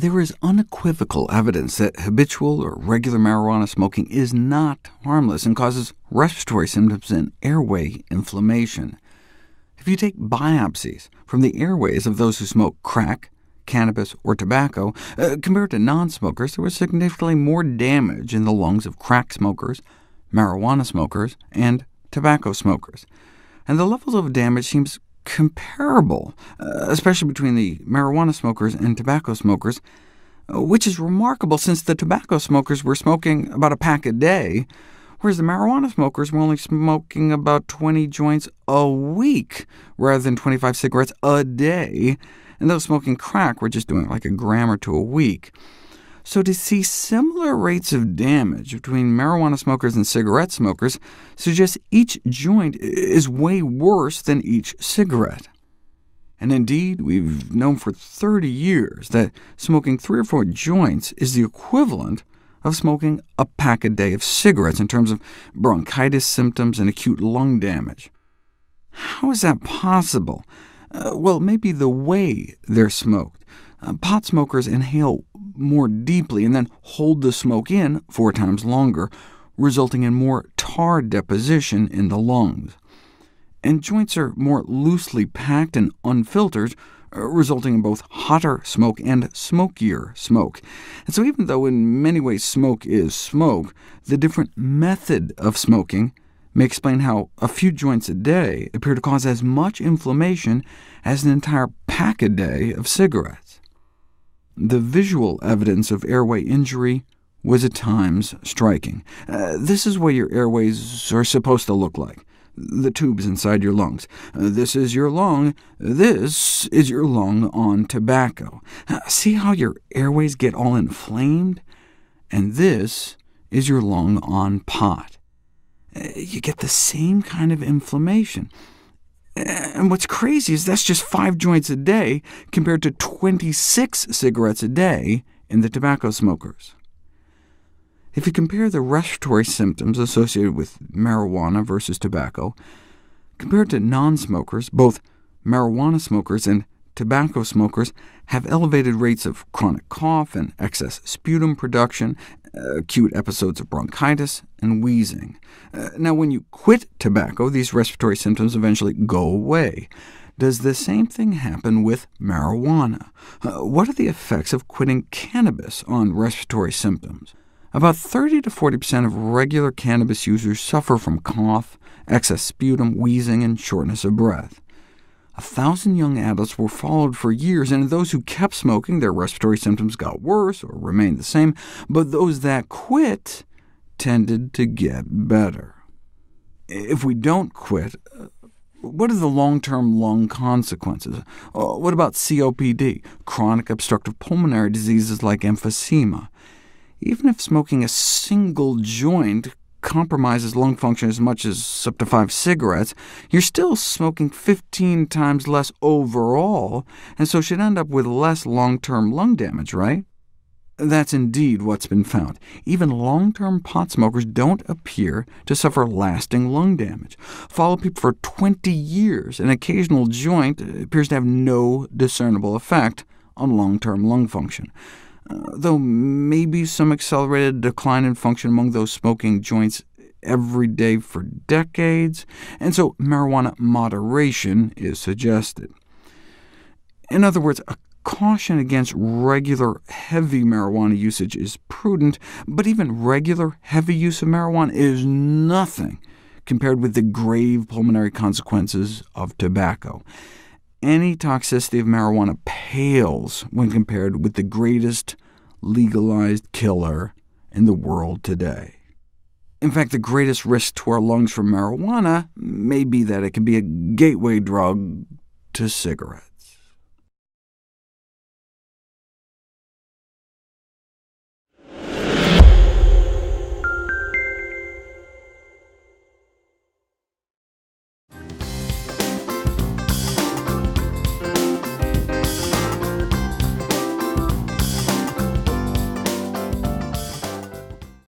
There is unequivocal evidence that habitual or regular marijuana smoking is not harmless and causes respiratory symptoms and airway inflammation. If you take biopsies from the airways of those who smoke crack, cannabis, or tobacco, compared to non-smokers, there was significantly more damage in the lungs of crack smokers, marijuana smokers, and tobacco smokers. And the levels of damage seems comparable, especially between the marijuana smokers and tobacco smokers, which is remarkable since the tobacco smokers were smoking about a pack a day, whereas the marijuana smokers were only smoking about 20 joints a week, rather than 25 cigarettes a day, and those smoking crack were just doing like a gram or two a week. So to see similar rates of damage between marijuana smokers and cigarette smokers suggests each joint is way worse than each cigarette. And indeed, we've known for 30 years that smoking 3 or 4 joints is the equivalent of smoking a pack a day of cigarettes in terms of bronchitis symptoms and acute lung damage. How is that possible? Well, maybe the way they're smoked. Pot smokers inhale more deeply and then hold the smoke in 4 times longer, resulting in more tar deposition in the lungs. And joints are more loosely packed and unfiltered, resulting in both hotter smoke and smokier smoke. And so even though in many ways smoke is smoke, the different method of smoking may explain how a few joints a day appear to cause as much inflammation as an entire pack a day of cigarettes. The visual evidence of airway injury was at times striking. This is what your airways are supposed to look like, the tubes inside your lungs. This is your lung. This is your lung on tobacco. See how your airways get all inflamed? And this is your lung on pot. You get the same kind of inflammation. And what's crazy is that's just 5 joints a day, compared to 26 cigarettes a day in the tobacco smokers. If you compare the respiratory symptoms associated with marijuana versus tobacco, compared to non-smokers, both marijuana smokers and tobacco smokers have elevated rates of chronic cough and excess sputum production, acute episodes of bronchitis, and wheezing. Now, when you quit tobacco, these respiratory symptoms eventually go away. Does the same thing happen with marijuana? What are the effects of quitting cannabis on respiratory symptoms? About 30 to 40% of regular cannabis users suffer from cough, excess sputum, wheezing, and shortness of breath. 1,000 young adults were followed for years, and those who kept smoking, their respiratory symptoms got worse or remained the same, but those that quit tended to get better. If we don't quit, what are the long-term lung consequences? What about COPD, chronic obstructive pulmonary diseases like emphysema? Even if smoking a single joint compromises lung function as much as up to 5 cigarettes, you're still smoking 15 times less overall, and so should end up with less long-term lung damage, right? That's indeed what's been found. Even long-term pot smokers don't appear to suffer lasting lung damage. Follow people for 20 years, an occasional joint appears to have no discernible effect on long-term lung function. Though maybe some accelerated decline in function among those smoking joints every day for decades, and so marijuana moderation is suggested. In other words, a caution against regular heavy marijuana usage is prudent, but even regular heavy use of marijuana is nothing compared with the grave pulmonary consequences of tobacco. Any toxicity of marijuana pales when compared with the greatest legalized killer in the world today. In fact, the greatest risk to our lungs from marijuana may be that it can be a gateway drug to cigarettes.